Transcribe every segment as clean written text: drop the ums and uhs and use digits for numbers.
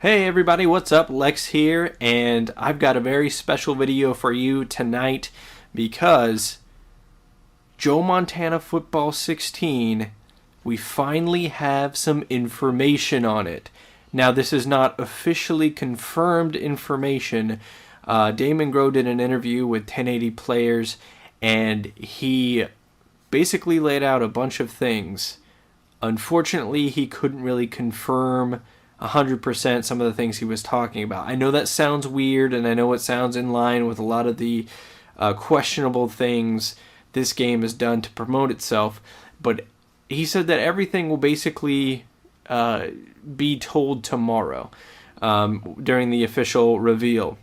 Hey everybody, what's up? Lex here, and I've got a very special video for you tonight because Joe Montana Football 16, we finally have some information on it. Now, this is not officially confirmed information. Damon Grow did an interview with 1080 Players, and he basically laid out a bunch of things. Unfortunately, he couldn't really confirm 100% some of the things he was talking about. I know that sounds weird, and I know it sounds in line with a lot of the questionable things this game has done to promote itself, but he said that everything will basically be told tomorrow during the official reveal.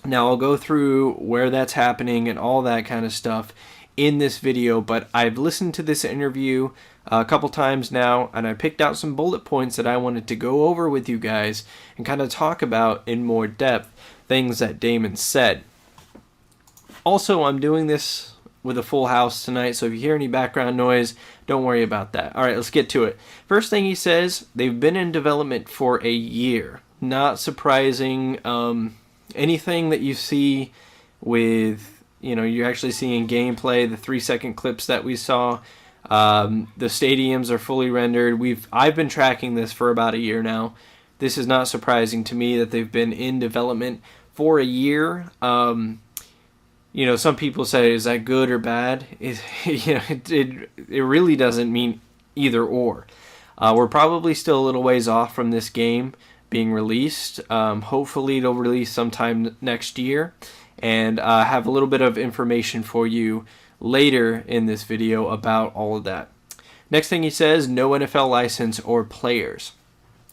Now, I'll go through where that's happening and all that kind of stuff in this video, but I've listened to this interview a couple times now, and I picked out some bullet points that I wanted to go over with you guys and kind of talk about in more depth things that Damon said. Also, I'm doing this with a full house tonight, so if you hear any background noise, don't worry about that. Alright, let's get to it. First thing he says, they've been in development for a year. Not surprising. Anything that you see with, you're actually seeing gameplay, the 3-second clips that we saw, the stadiums are fully rendered. I've been tracking this for about a year now. This is not surprising to me that they've been in development for a year. Some people say, is that good or bad? It really doesn't mean either or. We're probably still a little ways off from this game being released. Hopefully it'll release sometime next year, and have a little bit of information for you later in this video about all of that. Next thing he says, no NFL license or players.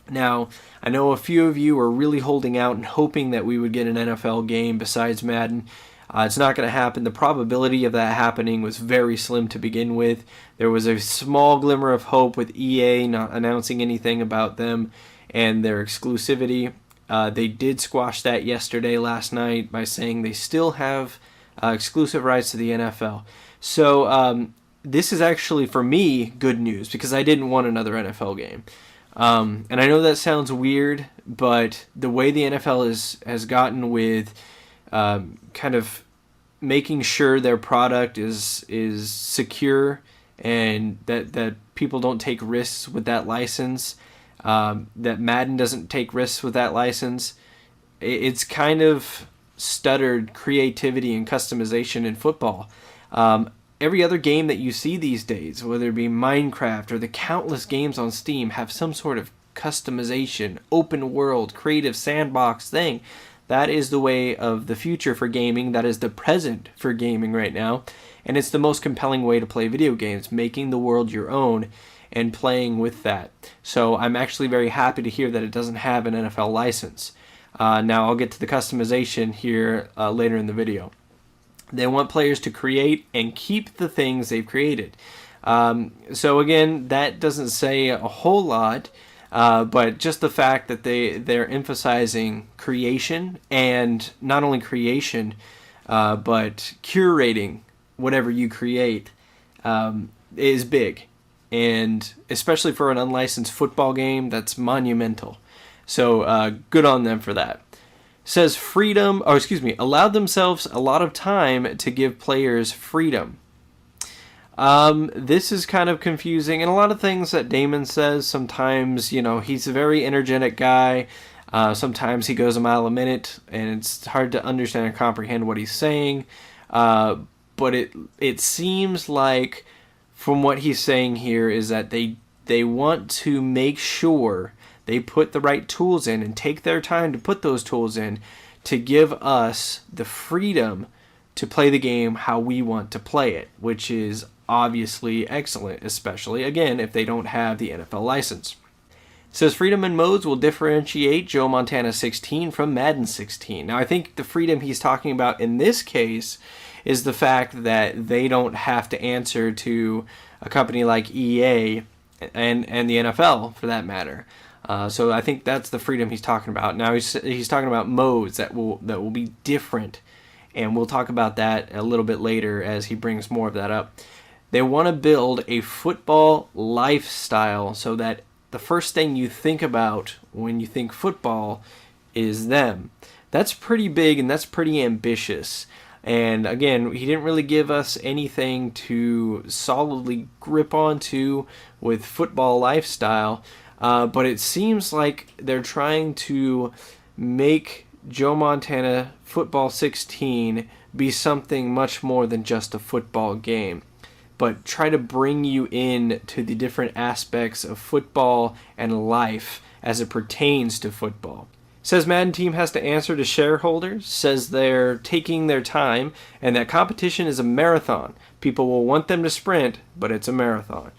Now, I know a few of you are really holding out and hoping that we would get an NFL game besides Madden. It's not going to happen. The probability of that happening was very slim to begin with. There was a small glimmer of hope with EA not announcing anything about them and their exclusivity. They did squash that last night by saying they still have exclusive rights to the NFL. So this is actually, for me, good news because I didn't want another NFL game. And I know that sounds weird, but the way the NFL has gotten with kind of making sure their product is secure and that people don't take risks with that license, that Madden doesn't take risks with that license, it's kind of stuttered creativity and customization in football. Every other game that you see these days, whether it be Minecraft or the countless games on Steam, have some sort of customization, open world, creative sandbox thing. That is the way of the future for gaming. That is the present for gaming right now. And it's the most compelling way to play video games, making the world your own and playing with that. So I'm actually very happy to hear that it doesn't have an NFL license. Now I'll get to the customization here later in the video. They want players to create and keep the things they've created. So again, that doesn't say a whole lot, but just the fact that they're emphasizing creation, and not only creation, but curating whatever you create is big. And especially for an unlicensed football game, that's monumental. So good on them for that. Says allowed themselves a lot of time to give players freedom. This is kind of confusing, and a lot of things that Damon says, sometimes, he's a very energetic guy. Sometimes he goes a mile a minute, and it's hard to understand and comprehend what he's saying. But it seems like, from what he's saying here, is that they want to make sure they put the right tools in and take their time to put those tools in to give us the freedom to play the game how we want to play it, which is obviously excellent, especially, again, if they don't have the NFL license. It says freedom in modes will differentiate Joe Montana 16 from Madden 16. Now, I think the freedom he's talking about in this case is the fact that they don't have to answer to a company like EA and the NFL, for that matter. So I think that's the freedom he's talking about. Now he's talking about modes that will be different, and we'll talk about that a little bit later as he brings more of that up. They want to build a football lifestyle so that the first thing you think about when you think football is them. That's pretty big and that's pretty ambitious. And again, he didn't really give us anything to solidly grip onto with football lifestyle, but it seems like they're trying to make Joe Montana Football 16 be something much more than just a football game, but try to bring you in to the different aspects of football and life as it pertains to football. Says Madden team has to answer to shareholders, says they're taking their time, and that competition is a marathon. People will want them to sprint, but it's a marathon.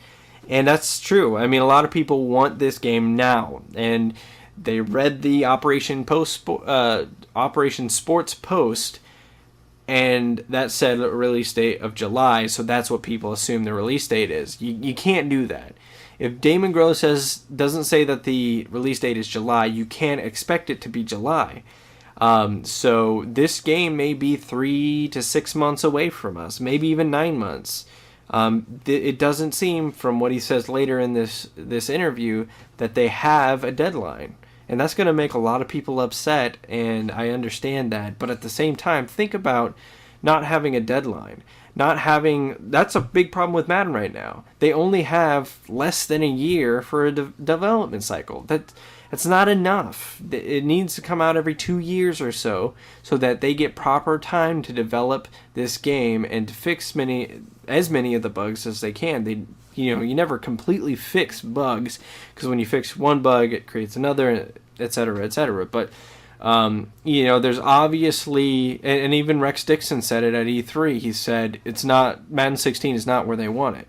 And that's true. I mean, a lot of people want this game now, and they read the Operation Sports Post, and that said a release date of July, so that's what people assume the release date is. You can't do that. If Damon Grow doesn't say that the release date is July, you can't expect it to be July. So this game may be 3 to 6 months away from us, maybe even 9 months. It doesn't seem, from what he says later in this interview, that they have a deadline. And that's going to make a lot of people upset, and I understand that. But at the same time, think about not having a deadline. That's a big problem with Madden right now. They only have less than a year for a development cycle. That's not enough. It needs to come out every 2 years or so that they get proper time to develop this game and to fix as many of the bugs as they can. You never completely fix bugs, because when you fix one bug, it creates another, etc., etc. But there's obviously, and even Rex Dixon said it at E3. He said Madden 16 is not where they want it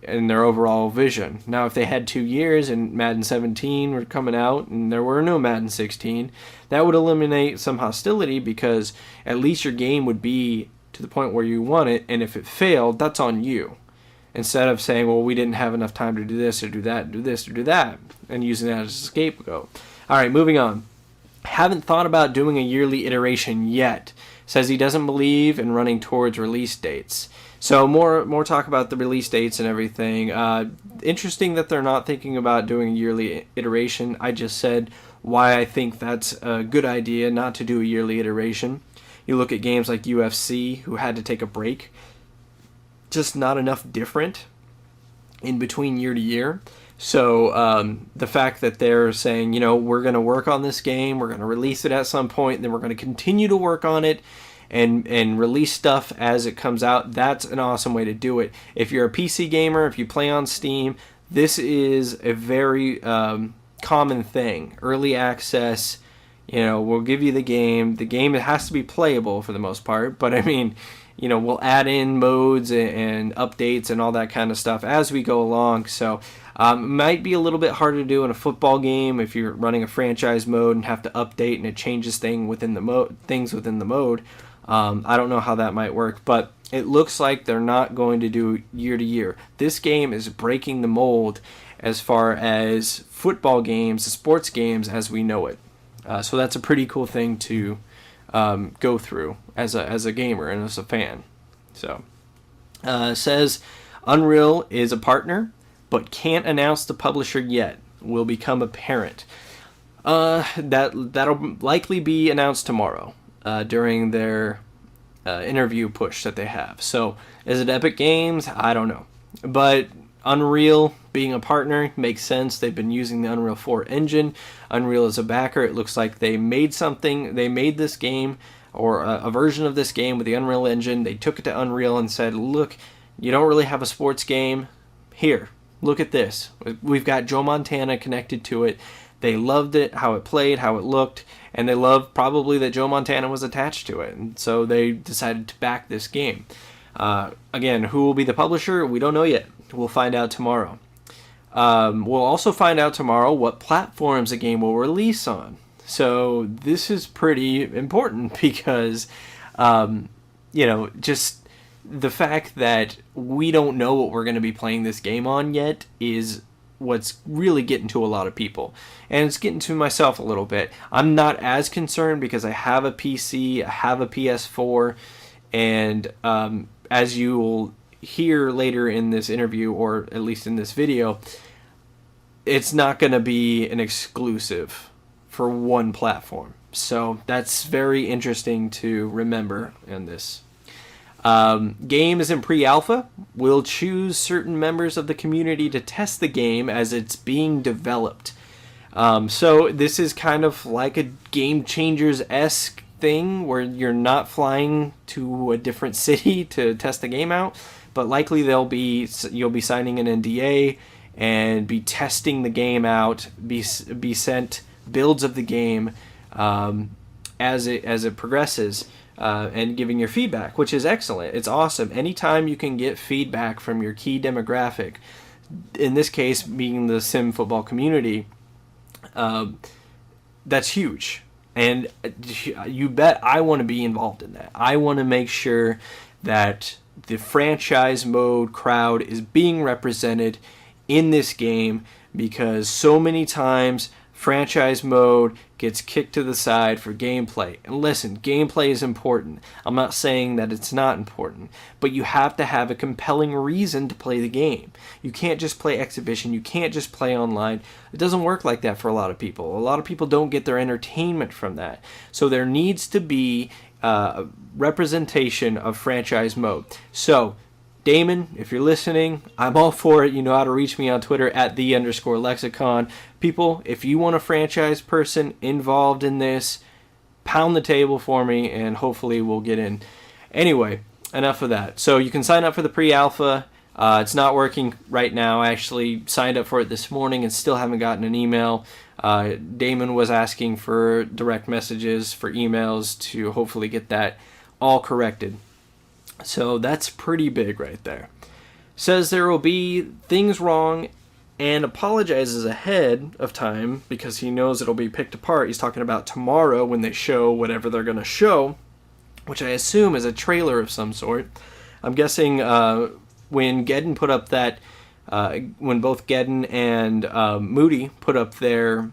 in their overall vision. Now, if they had 2 years and Madden 17 were coming out and there were no Madden 16, that would eliminate some hostility, because at least your game would be to the point where you want it, and if it failed, that's on you. Instead of saying, well, we didn't have enough time to do this or do that, do this or do that, and using that as a scapegoat. All right, moving on. Haven't thought about doing a yearly iteration yet. Says he doesn't believe in running towards release dates. So more talk about the release dates and everything. Interesting that they're not thinking about doing a yearly iteration. I just said why I think that's a good idea not to do a yearly iteration. You look at games like UFC, who had to take a break. Just not enough different in between year to year. So the fact that they're saying, we're going to work on this game, we're going to release it at some point, and then we're going to continue to work on it and release stuff as it comes out, that's an awesome way to do it. If you're a PC gamer, if you play on Steam, this is a very common thing. Early access, we'll give you the game. The game, it has to be playable for the most part, but I mean, we'll add in modes and updates and all that kind of stuff as we go along. So it might be a little bit harder to do in a football game if you're running a franchise mode and have to update and it changes things within the mode. I don't know how that might work, but it looks like they're not going to do year to year. This game is breaking the mold as far as football games, sports games as we know it. So that's a pretty cool thing to go through as a gamer and as a fan. So says Unreal is a partner but can't announce the publisher yet. Will become apparent. That'll likely be announced tomorrow during their interview push that they have. So is it Epic Games? I don't know, but Unreal being a partner makes sense. They've been using the Unreal 4 engine. Unreal is a backer. It looks like they made this game or a version of this game with the Unreal Engine. They took it to Unreal and said, look, you don't really have a sports game. Here, look at this. We've got Joe Montana connected to it. They loved it, how it played, how it looked, and they loved probably that Joe Montana was attached to it. And so they decided to back this game. Again, who will be the publisher? We don't know yet. We'll find out tomorrow. We'll also find out tomorrow what platforms the game will release on. So this is pretty important because, just the fact that we don't know what we're going to be playing this game on yet is what's really getting to a lot of people. And it's getting to myself a little bit. I'm not as concerned because I have a PC, I have a PS4, and as you will hear later in this interview, or at least in this video, it's not going to be an exclusive for one platform. So that's very interesting to remember in this. Game is in pre-alpha. We'll choose certain members of the community to test the game as it's being developed. So this is kind of like a Game Changers-esque thing where you're not flying to a different city to test the game out, but likely you'll be signing an NDA and be testing the game out, be sent builds of the game as it progresses, and giving your feedback, which is excellent. It's awesome. Anytime you can get feedback from your key demographic, in this case being the sim football community, that's huge. And you bet I want to be involved in that. I want to make sure that the franchise mode crowd is being represented in this game, because so many times franchise mode gets kicked to the side for gameplay. And listen, gameplay is important. I'm not saying that it's not important, but you have to have a compelling reason to play the game. You can't just play exhibition. You can't just play online. It doesn't work like that for a lot of people. A lot of people don't get their entertainment from that. So there needs to be representation of franchise mode. So Damon, if you're listening, I'm all for it. You know how to reach me on Twitter at @the_lexicon. People, if you want a franchise person involved in this, pound the table for me, and hopefully we'll get in. Anyway, enough of that. So you can sign up for the pre-alpha. It's not working right now. I actually signed up for it this morning and still haven't gotten an email. Damon was asking for direct messages for emails to hopefully get that all corrected. So that's pretty big right there. Says there will be things wrong and apologizes ahead of time because he knows it'll be picked apart. He's talking about tomorrow when they show whatever they're going to show, which I assume is a trailer of some sort. I'm guessing when Geddon put up that, when both Geddon and Moody put up their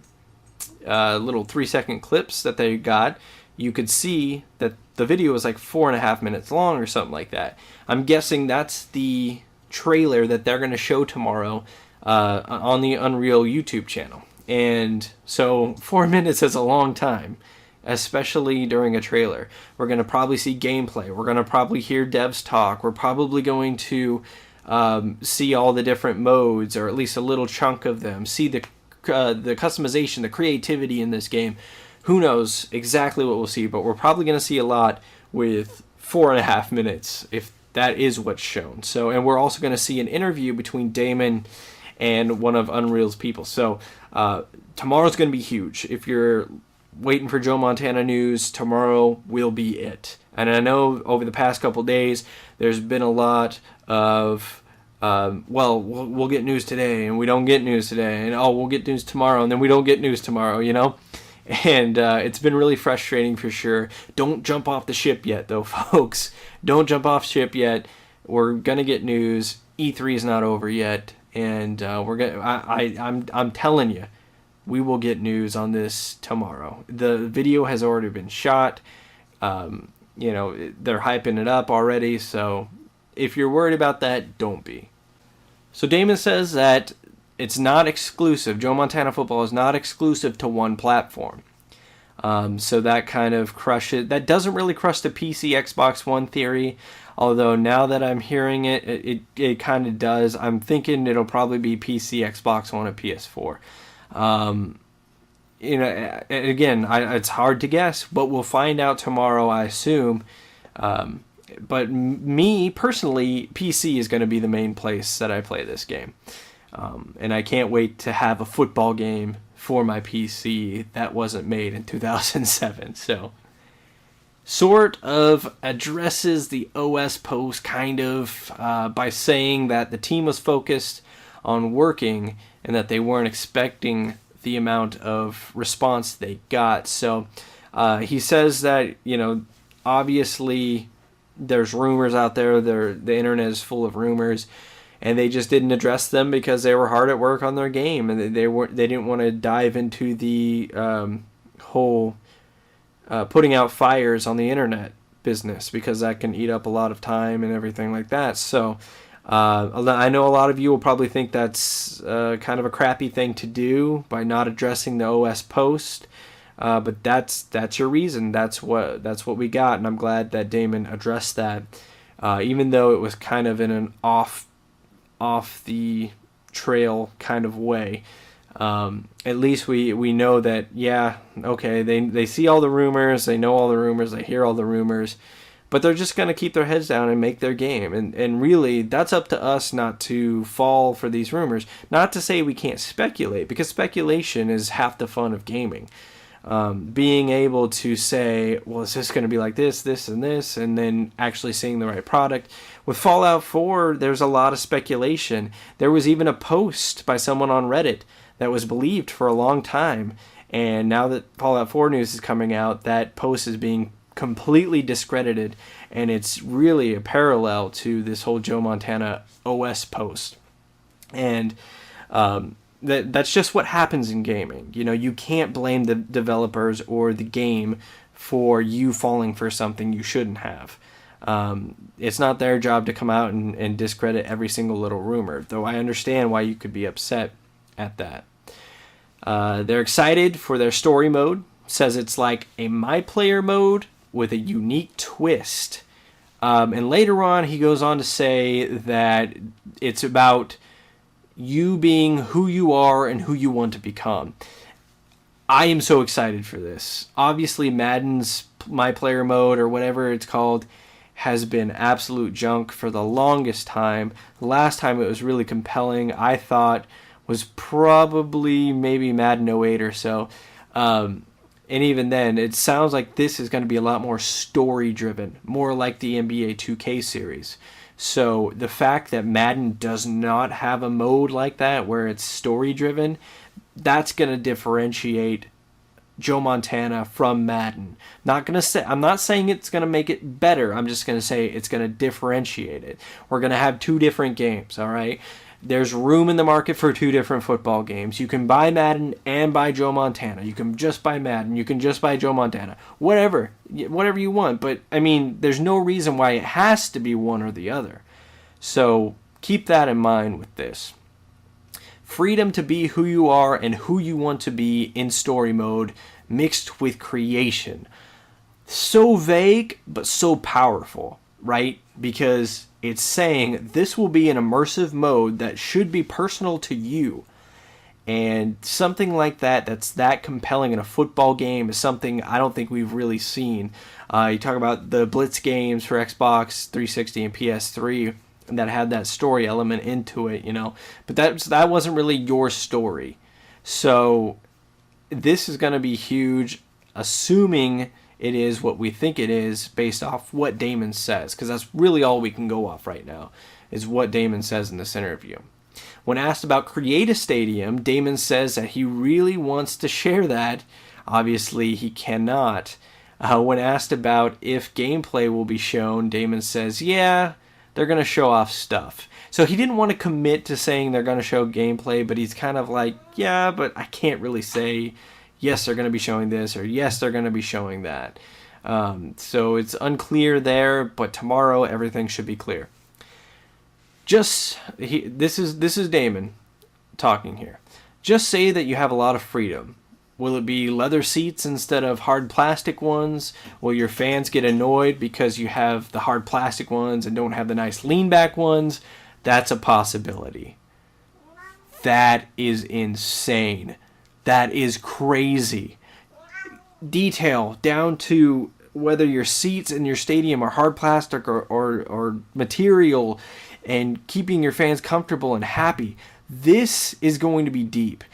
little 3-second clips that they got, you could see that the video was like 4.5 minutes long or something like that. I'm guessing that's the trailer that they're going to show tomorrow on the Unreal YouTube channel. And so 4 minutes is a long time, especially during a trailer. We're going to probably see gameplay. We're going to probably hear devs talk. We're probably going to see all the different modes, or at least a little chunk of them. See the customization, the creativity in this game. Who knows exactly what we'll see, but we're probably going to see a lot with 4.5 minutes, if that is what's shown. So, and we're also going to see an interview between Damon and one of Unreal's people. So tomorrow's going to be huge. If you're waiting for Joe Montana news, tomorrow will be it. And I know over the past couple days, there's been a lot of, we'll get news today, and we don't get news today, and we'll get news tomorrow, and then we don't get news tomorrow, you know? And it's been really frustrating for sure. Don't jump off the ship yet, though, folks. Don't jump off ship yet. We're gonna get news. E3 is not over yet, and I'm telling you, we will get news on this tomorrow. The video has already been shot. They're hyping it up already. So if you're worried about that, don't be. So Damon says that it's not exclusive. Joe Montana Football is not exclusive to one platform. So that kind of crushes. That doesn't really crush the PC Xbox One theory. Although now that I'm hearing it kind of does. I'm thinking it'll probably be PC, Xbox One, and PS4. Again, it's hard to guess, but we'll find out tomorrow, I assume. But me personally, PC is going to be the main place that I play this game. And I can't wait to have a football game for my PC that wasn't made in 2007. So, sort of addresses the OS post kind of by saying that the team was focused on working and that they weren't expecting the amount of response they got. So, he says that, obviously there's rumors out there. The internet is full of rumors. And they just didn't address them because they were hard at work on their game, and they didn't want to dive into the whole putting out fires on the internet business, because that can eat up a lot of time and everything like that. So I know a lot of you will probably think that's kind of a crappy thing to do by not addressing the OS post, but that's your reason. That's what we got, and I'm glad that Damon addressed that, even though it was kind of in an off the trail kind of way. At least we know that, yeah, okay, they see all the rumors, they know all the rumors, they hear all the rumors, but they're just going to keep their heads down and make their game. And really, that's up to us not to fall for these rumors. Not to say we can't speculate, because speculation is half the fun of gaming. Being able to say, well, is this going to be like this, this, and this, and then actually seeing the right product. With Fallout 4, there's a lot of speculation. There was even a post by someone on Reddit that was believed for a long time, and now that Fallout 4 news is coming out, that post is being completely discredited, and it's really a parallel to this whole Joe Montana OS post. And that's just what happens in gaming. You know, you can't blame the developers or the game for you falling for something you shouldn't have. It's not their job to come out and discredit every single little rumor, though I understand why you could be upset at that. They're excited for their story mode. Says it's like a My Player mode with a unique twist. And later on, he goes on to say that it's about you being who you are and who you want to become. I am so excited for this. Obviously, Madden's My Player mode, or whatever it's called, has been absolute junk for the longest time. The last time it was really compelling, I thought, was probably maybe Madden 08 or so. And even then, it sounds like this is going to be a lot more story-driven, more like the NBA 2K series. So the fact that Madden does not have a mode like that where it's story-driven, that's going to differentiate Joe Montana from Madden. I'm not saying it's going to make it better. I'm just going to say it's going to differentiate it. We're going to have two different games, all right? There's room in the market for two different football games. You can buy Madden and buy Joe Montana. You can just buy Madden. You can just buy Joe Montana. Whatever you want. But, I mean, there's no reason why it has to be one or the other. So keep that in mind with this. Freedom to be who you are and who you want to be in story mode mixed with creation. So vague, but so powerful, right? Because it's saying this will be an immersive mode that should be personal to you. And something like that's that compelling in a football game is something I don't think we've really seen. You talk about the Blitz games for Xbox 360 and PS3 that had that story element into it, you know. But that wasn't really your story. So this is going to be huge, assuming it is what we think it is based off what Damon says, because that's really all we can go off right now is what Damon says in this interview. When asked about Create a Stadium, Damon says that he really wants to share that. Obviously, he cannot. When asked about if gameplay will be shown, Damon says, yeah, they're going to show off stuff. So he didn't want to commit to saying they're going to show gameplay, but he's kind of like, yeah, but I can't really say yes, they're going to be showing this, or yes, they're going to be showing that. So it's unclear there, but tomorrow everything should be clear. This is Damon talking here. Just say that you have a lot of freedom. Will it be leather seats instead of hard plastic ones? Will your fans get annoyed because you have the hard plastic ones and don't have the nice lean back ones? That's a possibility. That is insane. That is crazy. Detail down to whether your seats in your stadium are hard plastic or material, and keeping your fans comfortable and happy. This is going to be deep.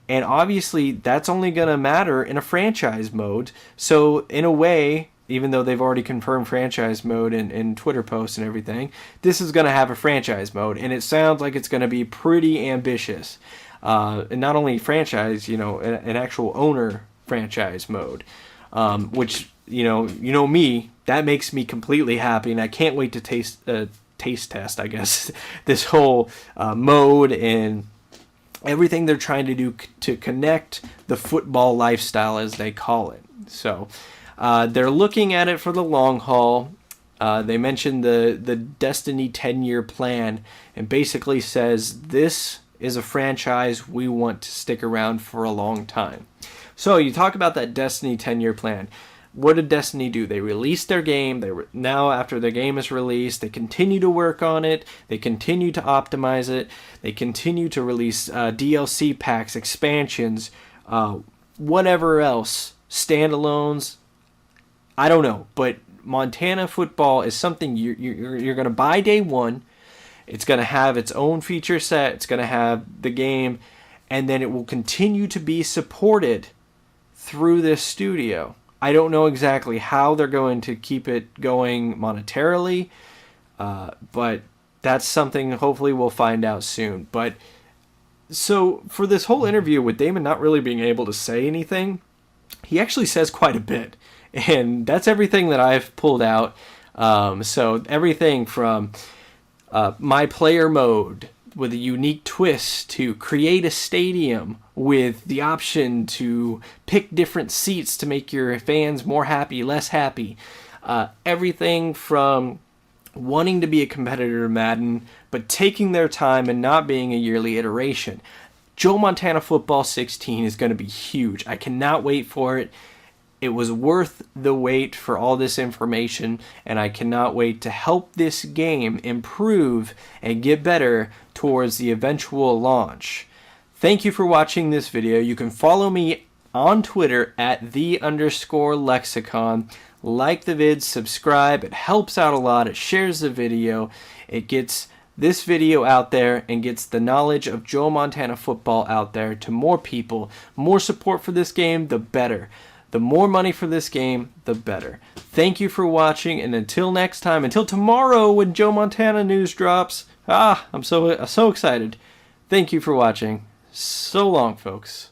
And obviously, that's only going to matter in a franchise mode. So, in a way, even though they've already confirmed franchise mode in Twitter posts and everything, this is going to have a franchise mode. And it sounds like it's going to be pretty ambitious. And not only franchise, an actual owner franchise mode. Which, me, that makes me completely happy. And I can't wait to taste test, I guess, this whole mode and everything they're trying to do to connect the football lifestyle, as they call it. So they're looking at it for the long haul. They mentioned the Destiny 10-year plan and basically says this is a franchise we want to stick around for a long time. So you talk about that Destiny 10-year plan. What did Destiny do? They released their game. Now after their game is released, they continue to work on it. They continue to optimize it. They continue to release DLC packs, expansions, whatever else, standalones. I don't know, but Montana football is something you're going to buy day one. It's going to have its own feature set. It's going to have the game, and then it will continue to be supported through this studio. I don't know exactly how they're going to keep it going monetarily, but that's something hopefully we'll find out soon. But so for this whole interview with Damon not really being able to say anything, he actually says quite a bit. And that's everything that I've pulled out. So everything from my player mode with a unique twist to create a stadium with the option to pick different seats to make your fans more happy, less happy. Everything from wanting to be a competitor to Madden, but taking their time and not being a yearly iteration. Joe Montana Football 16 is going to be huge. I cannot wait for it. It was worth the wait for all this information, and I cannot wait to help this game improve and get better towards the eventual launch. Thank you for watching this video. You can follow me on Twitter at @the_lexicon. Like the vid, subscribe. It helps out a lot. It shares the video. It gets this video out there and gets the knowledge of Joe Montana football out there to more people. More support for this game, the better. The more money for this game, the better. Thank you for watching, and until next time, until tomorrow when Joe Montana news drops. I'm so excited. Thank you for watching. So long, folks.